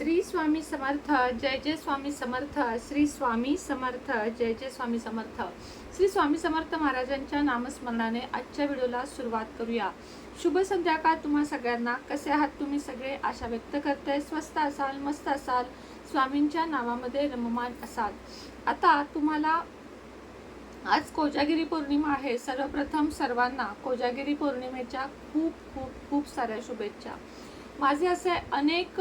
श्री स्वामी समर्थ. जय जय स्वामी समर्थ. श्री स्वामी समर्थ. जय जय स्वामी समर्थ. श्री स्वामी समर्थ महाराजांच्या नामस्मरणाने आजच्या व्हिडिओला सुरुवात करूया. शुभ संध्याकाळ तुम्हा सगळ्यांना. कसे आहात तुम्ही सगळे? आशा व्यक्त करते स्वस्त असाल, मस्त असाल, स्वामींच्या नावामध्ये रममान असाल. आता तुम्हाला आज कोजागिरी पौर्णिमा आहे. सर्वप्रथम सर्वांना कोजागिरी पौर्णिमेच्या खूप खूप खूप साऱ्या शुभेच्छा. माझे असे अनेक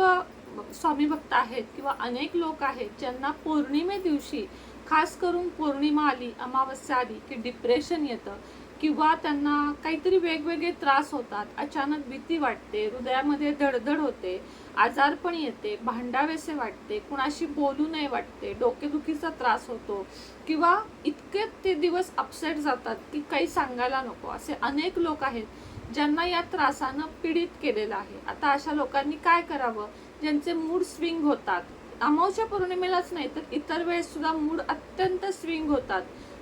स्वामी भक्त आहेत किंवा अनेक लोक आहेत ज्यांना पौर्णिमे दिवशी, खास करून पौर्णिमा आली, अमावस्या आली की डिप्रेशन येतं किंवा त्यांना काहीतरी वेगवेगळे त्रास होतात. अचानक भीती वाटते, हृदयामध्ये धडधड होते, आजारपण येते, भांडावेसे वाटते, कुणाशी बोलू नये वाटते, डोकेदुखीचा त्रास होतो किंवा इतके ते दिवस अपसेट जातात की काही सांगायला नको. असे अनेक लोक आहेत ज्यांना या त्रासानं पीडित केलेलं आहे. आता अशा लोकांनी काय करावं? ज्यांचे मूड स्विंग होतात, अमावस्या पौर्णिमेलाच नाही तर इतर वेळेस सुद्धा मूड अत्यंत स्विंग होतात,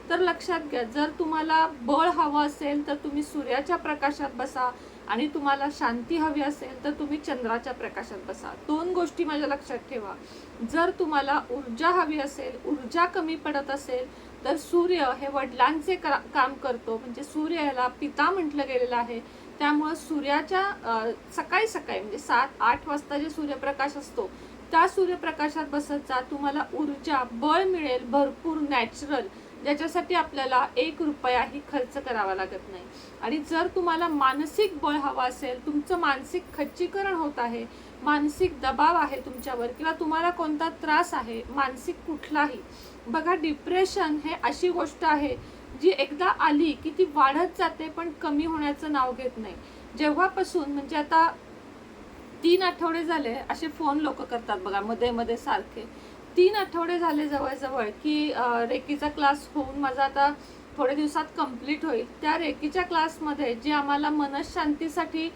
तर लक्षात घ्या, जर तुम्हाला बळ हवं असेल तर तुम्ही सूर्याच्या प्रकाशात बसा आणि तुम्हाला शांती हवी असेल तर तुम्ही चंद्राच्या प्रकाशात बसा. दोन गोष्टी माझ्या लक्षात ठेवा. जर तुम्हाला ऊर्जा हवी असेल, ऊर्जा कमी पडत असेल, तर सूर्य हे वडिलांचे काम करतो, म्हणजे सूर्य याला पिता म्हटलं गेलेलं आहे. त्यामुळे सूर्याच्या सकाळी सकाळी म्हणजे 7-8 वाजता जे सूर्यप्रकाश असतो त्या सूर्यप्रकाशात बसत जा. तुम्हाला ऊर्जा, बळ मिळेल भरपूर, नॅचरल, ज्याच्यासाठी आपल्याला 1 रुपयाही खर्च करावा लागत नाही. आणि जर तुम्हाला मानसिक बळ हवं असेल, तुमचं मानसिक खच्चीकरण होत आहे, मानसिक दबाव आहे तुमच्यावर किंवा तुम्हाला कोणता त्रास आहे मानसिक कुठलाही, बघा, डिप्रेशन हे अशी गोष्ट आहे जी एकदा आली की ती वाढत जाते पण कमी होण्याचं नाव घेत नाही. जेव्हापासून, म्हणजे आता 3 आठवडे झाले असे फोन लोक करतात बघा मध्ये मध्ये सारखे. 3 आठवडे झाले जवळजवळ की रेकीचा क्लास होऊन माझा आता थोड्या दिवसात कंप्लीट होईल. त्या रेकीच्या क्लासमध्ये जे आम्हाला मनशांतीसाठी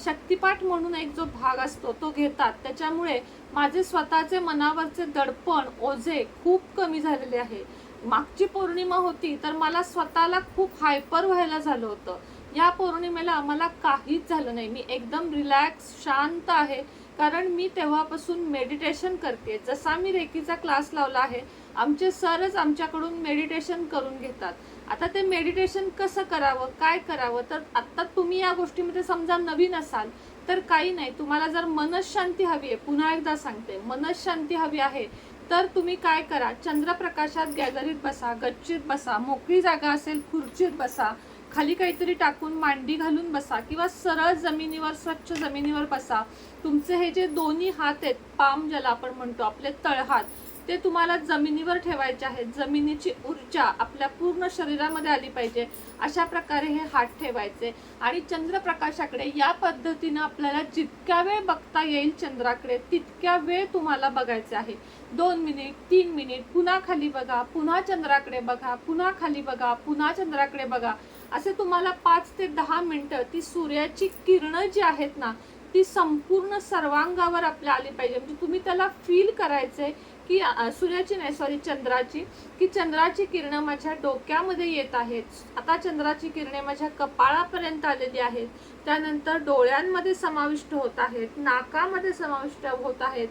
शक्तिपाठ म्हणून एक जो भाग असतो तो घेतात, त्याच्यामुळे माझे स्वतःचे मनावरचे दडपण, ओझे खूप कमी झालेले आहे. मागची पौर्णिमा होती तर मला स्वतःला खूप हायपर व्हायला झालं होतं. या पौर्णिमेला मला काहीच झालं नाही. मी एकदम रिलॅक्स, शांत आहे, कारण मी तेव्हापासून मेडिटेशन करते. जसा मी रेकीचा क्लास लावला आहे, आमचे सरच आमच्याकडून मेडिटेशन करून घेतात. आता ते मेडिटेशन कसं करावं, काय करावं, तर आता तुम्ही या गोष्टीमध्ये समजा नवीन असाल तर काही नाही. तुम्हाला जर मनशांती हवी आहे, पुन्हा एकदा सांगते, मनशांती हवी आहे तर तुम्ही काय करा, चंद्रप्रकाशात गॅलरीत बसा, गच्चीत बसा, मोकळी जागा असेल खुर्चीत बसा, खाली काहीतरी टाकून मांडी घालून बसा किंवा सरळ जमिनीवर, स्वच्छ जमिनीवर बसा. तुमचे हे जे दोन्ही हात आहेत, पाम ज्याला आपण म्हणतो, आपले तळहात, ते तुम्हाला जमिनीवर ठेवायचे आहेत. जमिनीची ऊर्जा आपल्या पूर्ण शरीरामध्ये आली पाहिजे, अशा प्रकारे हे हात ठेवायचे आणि चंद्रप्रकाशाकडे या पद्धतीने आपल्याला जितक्या वेळ बघता येईल चंद्राकडे तितक्या वेळ तुम्हाला बघायचे आहे. 2 मिनिट, 3 मिनिट, पुन्हा खाली बघा, पुन्हा चंद्राकडे बघा, पुन्हा खाली बघा, पुन्हा चंद्राकडे बघा. असे तुम्हाला 5 ते 10 मिनिटं ती सूर्याची किरणं जी आहेत ना, ती संपूर्ण सर्वांगावर आपल्या आली पाहिजे. म्हणजे तुम्ही त्याला फील करायचंय की सूर्याची नाही, सॉरी, चंद्राची, की चंद्राची किरणं माझ्या डोक्यामध्ये येत आहेत. आता चंद्राची किरणे माझ्या कपाळापर्यंत आलेली आहेत, त्यानंतर डोळ्यांमध्ये समाविष्ट होत आहेत, नाकामध्ये समाविष्ट होत आहेत,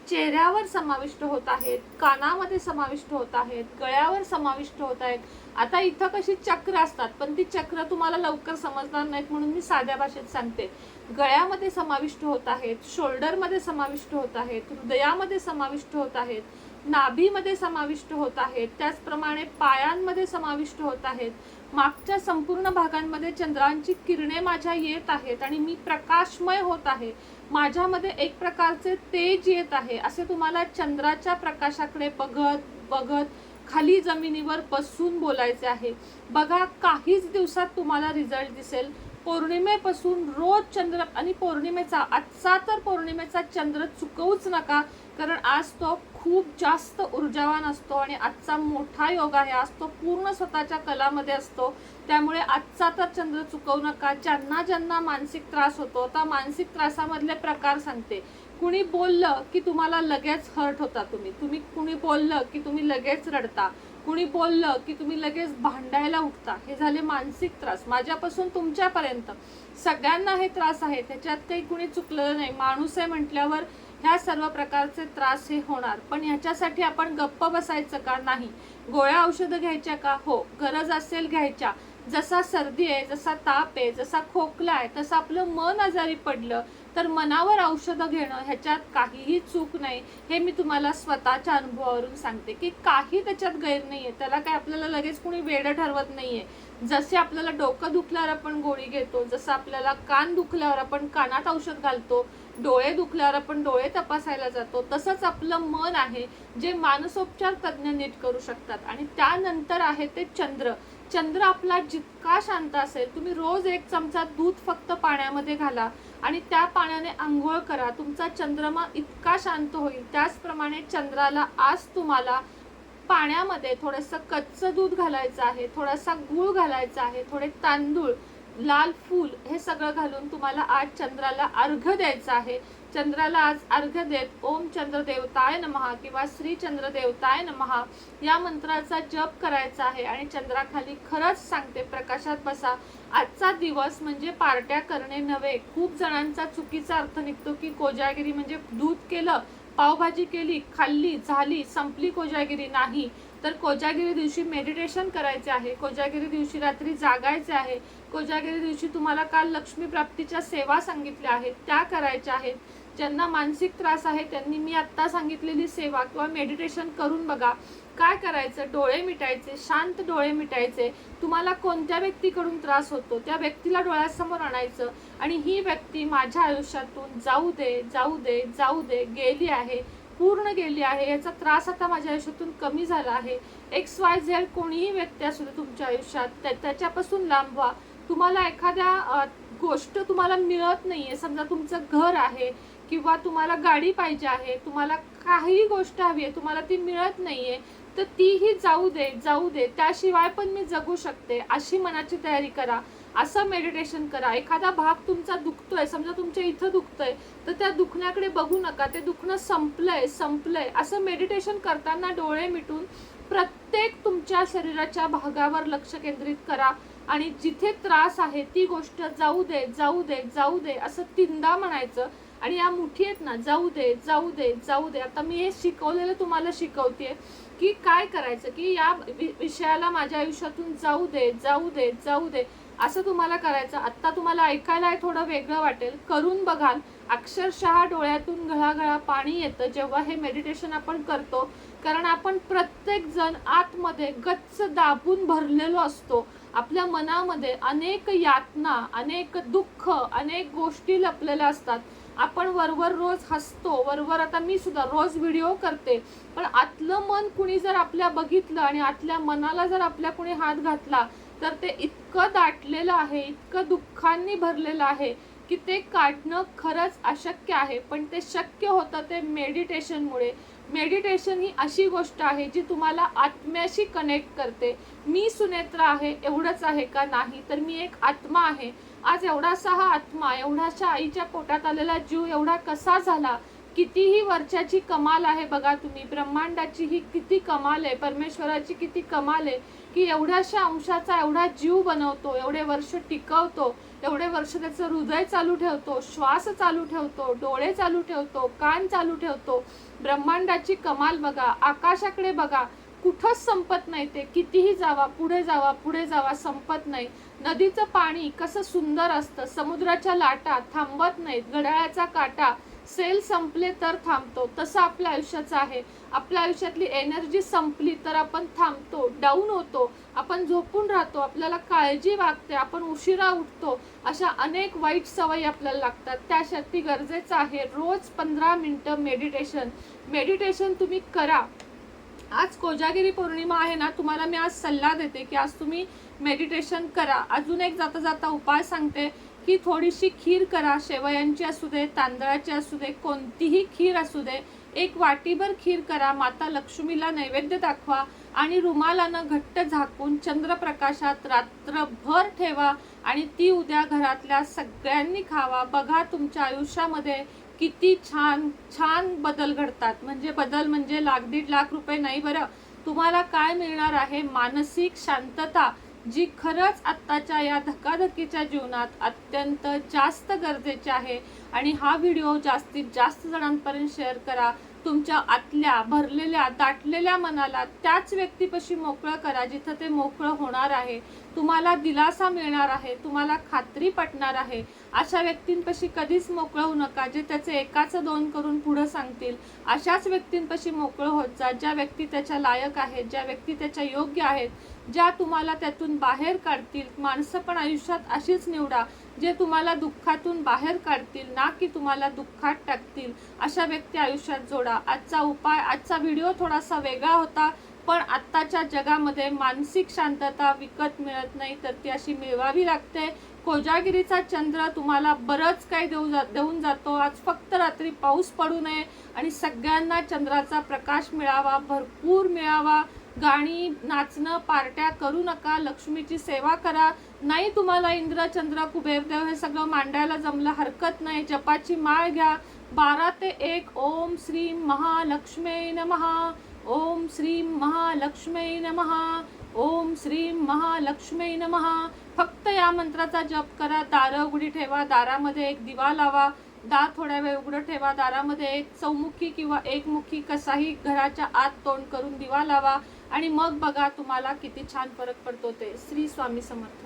चेहऱ्यावर समाविष्ट होत आहेत, कानामध्ये समाविष्ट होत आहेत, गळ्यावर समाविष्ट होत आहेत. आता इथं कशी चक्र असतात, पण ती चक्र तुम्हाला लवकर समजणार नाहीत म्हणून मी साध्या भाषेत सांगते. गळ्यामध्ये समाविष्ट होत आहेत, शोल्डरमध्ये समाविष्ट होत आहेत, हृदयामध्ये समाविष्ट होत आहेत, नाभीमध्ये समाविष्ट होत आहेत, त्याचप्रमाणे पायांमध्ये समाविष्ट होत आहेत. मागच्या संपूर्ण भागांमध्ये चंद्रांची किरणे माझ्या येत आहेत आणि मी प्रकाशमय होत आहे. माझ्यामध्ये एक प्रकारचे तेज येत आहे. असे तुम्हाला चंद्राच्या प्रकाशाकडे बघत बघत खाली जमिनीवर बसून बोलायचे आहे. बघा, काहीच दिवसात तुम्हाला रिझल्ट दिसेल. पौर्णिमेपासून रोज चंद्र, आणि पौर्णिमेचा, आजचा तर पौर्णिमेचा चंद्र चुकवूच नका, कारण आज तो खूप जास्त ऊर्जावान असतो आणि आजचा मोठा योग आहे. आज तो पूर्ण स्वतःच्या कलामध्ये असतो. त्यामुळे आजचा तर चंद्र चुकवू नका. ज्यांना ज्यांना मानसिक त्रास होतो, त्या मानसिक त्रासामधले प्रकार सांगते. कुणी बोललं की तुम्हाला लगेच हर्ट होता, तुम्ही कुणी बोललं की तुम्ही लगेच रडता, कुणी बोललं की तुम्ही लगेच भांडायला उठता. हे झाले मानसिक त्रास. माझ्यापासून तुमच्यापर्यंत सगळ्यांना हे त्रास आहे, त्याच्यात काही कुणी चुकलेलं नाही. माणूस आहे म्हटल्यावर ह्या सर्व प्रकारचे त्रास हे होणार. पण ह्याच्यासाठी आपण गप्प बसायचं का? नाही. गोळ्या औषधं घ्यायच्या का? हो, गरज असेल घ्यायच्या. जसा सर्दी आहे, जसा ताप आहे, जसा खोकला आहे, तसं आपलं मन आजारी पडलं तर मनावर औषधं घेणं ह्याच्यात काहीही चूक नाही. हे मी तुम्हाला स्वतःच्या अनुभवावरून सांगते की काही त्याच्यात गैर नाहीये. त्याला काय आपल्याला लगेच कोणी वेडं ठरवत नाहीये. जसे आपल्याला डोकं दुखल्यावर आपण गोळी घेतो, जसं आपल्याला कान दुखल्यावर आपण कानात औषध घालतो, डोळे दुखल्यावर आपण डोळे तपासायला जातो, तसंच आपलं मन आहे जे मानसोपचार तज्ज्ञ नीट करू शकतात. आणि त्यानंतर आहे ते चंद्र. चंद्र आपला जितका शांत असेल, तुम्ही रोज 1 चमचा दूध फक्त पाण्यामध्ये घाला आणि त्या पाण्याने आंघोळ करा, तुमचा चंद्रमा इतका शांत होईल. त्याचप्रमाणे चंद्राला आज तुम्हाला पाण्यामध्ये थोडंसं कच्चं दूध घालायचं आहे, थोडासा गूळ घालायचा आहे, थोडे तांदूळ, लाल फूल हे सगळं घालून तुम्हाला आज चंद्राला अर्घ्य द्यायचं आहे. चंद्राला आज अर्घ्य देत ओम चंद्र देवताय नमः किंवा श्री चंद्र देवताय नमः या मंत्राचा जप करायचा आहे. आणि चंद्राखाली खरंच सांगते, प्रकाशात बसा. आजचा दिवस म्हणजे पार्ट्या करणे नव्हे. खूप जणांचा चुकीचा अर्थ निघतो की कोजागिरी म्हणजे दूध केलं, पावभाजी केली, खाल्ली, झाली, संपली कोजागिरी. नाही, तर कोजागिरी दिवशी मेडिटेशन करायचे आहे. कोजागिरी दिवशी रात्री जागायचे आहे. कोजागिरी दिवशी तुम्हाला काल लक्ष्मी प्राप्तीच्या सेवा सांगितल्या आहेत त्या करायच्या आहेत. ज्यांना मानसिक त्रास आहे त्यांनी मी आत्ता सांगितलेली सेवा किंवा मेडिटेशन करून बघा. काय करायचं? डोळे मिटायचे, शांत डोळे मिटायचे. तुम्हाला कोणत्या व्यक्तीकडून त्रास होतो त्या व्यक्तीला डोळ्यासमोर आणायचं आणि ही व्यक्ती माझ्या आयुष्यातून जाऊ दे, जाऊ दे, जाऊ दे, गेली आहे, पूर्ण गेली आहे, याचा त्रास आता माझ्या आयुष्यातून कमी झाला आहे. XYZ कोणीही व्यक्ती असू दे तुमच्या आयुष्यात, त्याच्यापासून लांब व्हा. तुम्हाला एखाद्या गोष्ट तुम्हाला मिळत नाहीये, समजा तुमचं घर आहे किंवा तुम्हाला गाडी पाहिजे आहे, तुम्हाला काही गोष्ट हवी आहे, तुम्हाला ती मिळत नाहीये, तर तीही जाऊ दे, जाऊ दे, त्याशिवाय पण मी जगू शकते, अशी मनाची तयारी करा. असं मेडिटेशन करा. एखादा भाग तुमचा दुखतोय, समजा तुमच्या इथं दुखतंय, तर त्या दुखण्याकडे बघू नका, ते दुखणं संपलंय, संपलंय. असं मेडिटेशन करताना डोळे मिटून प्रत्येक तुमच्या शरीराच्या भागावर लक्ष केंद्रित करा आणि जिथे त्रास आहे ती गोष्ट जाऊ दे, जाऊ दे, जाऊ दे असं 3दा म्हणायचं. आणि या मुठी आहेत ना, जाऊ दे, जाऊ दे, जाऊ दे. आता मी हे शिकवलेलं तुम्हाला शिकवतेय की काय करायचं, की या विषयाला माझ्या आयुष्यातून जाऊ दे, जाऊ दे, जाऊ दे असं तुम्हाला करायचं. आत्ता तुम्हाला ऐकायला थोडं वेगळं वाटेल, करून बघाल. अक्षरशः डोळ्यातून घळाघळा पाणी येतं जेव्हा हे मेडिटेशन आपण करतो. कारण आपण प्रत्येक जण आतमध्ये गच्च दाबून भरलेलो असतो. आपल्या मनामध्ये अनेक यातना, अनेक दुःख, अनेक गोष्टी लपलेल्या असतात. आपण वरवर रोज हसतो, वरवर आता मी सुद्धा रोज व्हिडिओ करते, पण आतलं मन कुणी जर आपल्या बघितलं आणि आतल्या मनाला जर आपल्या कुणी हात घातला तर ते इतकं दाटलेलं आहे, इतकं दुःखांनी भरलेलं आहे की ते काढणं खरंच अशक्य आहे. पण ते शक्य होतं ते मेडिटेशनमुळे. मेडिटेशन ही अशी गोष्ट आहे जी तुम्हाला आत्म्याशी कनेक्ट करते. मी सुनेत्रा आहे एवढंच आहे का? नाही, तर मी एक आत्मा आहे. आज एवढासा हा आत्मा, एवढाशा आईच्या पोटात आलेला जीव एवढा कसा झाला? कितीही वर्षाची कमाल आहे बघा तुम्ही. ब्रह्मांडाची ही किती कमाल आहे, परमेश्वराची किती कमाल आहे की एवढ्याशा अंशाचा एवढा जीव बनवतो, एवढे वर्ष टिकवतो, एवढे वर्ष त्याचं हृदय चालू ठेवतो, श्वास चालू ठेवतो, डोळे चालू ठेवतो, कान चालू ठेवतो. ब्रह्मांडाची कमाल बघा. आकाशाकडे बघा, कुठंच संपत नाही. ते कितीही जावा, पुढे जावा, पुढे जावा, संपत नाही. नदीचं पाणी कसं सुंदर असतं, समुद्राच्या लाटा थांबत नाहीत, घड्याळाचा काटा सेल संपले तर थांबतो, तसं आपल्या आयुष्याचं आहे. आपल्या आयुष्यातली एनर्जी संपली तर आपण थांबतो, डाऊन होतो, आपण झोपून राहतो, आपल्याला काळजी वाटते, आपण उशिरा उठतो. अशा अनेक वाईट सवयी आपल्याला लागतात. त्यासाठी गरजेचं आहे रोज 15 मिनिटं मेडिटेशन तुम्ही करा. आज कोजागिरी पौर्णिमा आहे ना, तुम्हाला मी आज सल्ला देते की आज तुम्ही मेडिटेशन करा. अजून एक जाता जाता उपाय सांगते की थोडीशी खीर करा. शेवयांची असू दे, तांदळाची असू दे, कोणतीही खीर असू दे. 1 वाटीभर खीर करा, माता लक्ष्मीला नैवेद्य दाखवा आणि रुमालानं घट्ट झाकून चंद्रप्रकाशात रात्रभर ठेवा आणि ती उद्या घरातल्या सगळ्यांनी खावा. बघा तुमच्या आयुष्यामध्ये किती छान छान बदल घडतात. म्हणजे बदल म्हणजे 1,00,000-1.5 लाख रुपये नाही बरं. तुम्हाला काय मिळणार आहे? मानसिक शांतता. जी खरंच आत्ताच्या या धकाधकीच्या जीवनात अत्यंत जास्त गरजेची आहे. आणि हा व्हिडिओ जास्तीत जास्त जणांपर्यंत शेअर करा. तुमच्या आतल्या भरलेल्या दाटलेल्या मनाला त्याच व्यक्तीपाशी मोकळं करा जिथं ते मोकळं होणार आहे, तुम्हाला दिलासा मिळणार आहे, तुम्हाला खात्री पटणार आहे. अशा व्यक्तींपाशी कधीच मोकळं होऊ नका जे त्याचे एकाचं दोन करून पुढं सांगतील. अशाच व्यक्तींपाशी मोकळं होत जा ज्या व्यक्ती त्याच्या लायक आहेत, ज्या व्यक्ती त्याच्या योग्य आहेत, ज्या तुम्हाला त्यातून बाहेर काढतील. माणसं पण आयुष्यात अशीच निवडा जे तुम्हाला दुःखातून बाहेर काढतील, ना की तुम्हाला दुःखात टाकतील. अशा व्यक्ती आयुष्यात जोडा. आजचा उपाय, आजचा व्हिडिओ थोडासा वेगळा होता, पण आत्ताच्या जगामध्ये मानसिक शांतता विकत मिळत नाही, तर ती अशी मिळवावी लागते. कोजागिरीचा चंद्र तुम्हाला बरंच काही देऊन जातो. आज फक्त रात्री पाऊस पडू नये आणि सगळ्यांना चंद्राचा प्रकाश मिळावा, भरपूर मिळावा. गाणी, नाचणं, पार्ट्या करू नका. लक्ष्मीची सेवा करा. नाही तुम्हाला इंद्र, चंद्र, कुबेरदेव हे सगळं मांडायला जमलं, हरकत नाही. जपाची माळ घ्या. 12 ते 1 ओम श्री महालक्ष्मी नमः, ओम श्री महालक्ष्मी नमः, ओम श्री महालक्ष्मी नमः. फक्त या मंत्राचा जप करा. दारं उघडी ठेवा. दारामध्ये एक दिवा लावा. दार थोड्या वेळ उघडं ठेवा. दारामध्ये एक चौमुखी किंवा एकमुखी कसाही घराच्या आत तोंड करून दिवा लावा आणि मग बघा तुम्हाला किती छान फरक पडतो ते. श्री स्वामी समर्थ.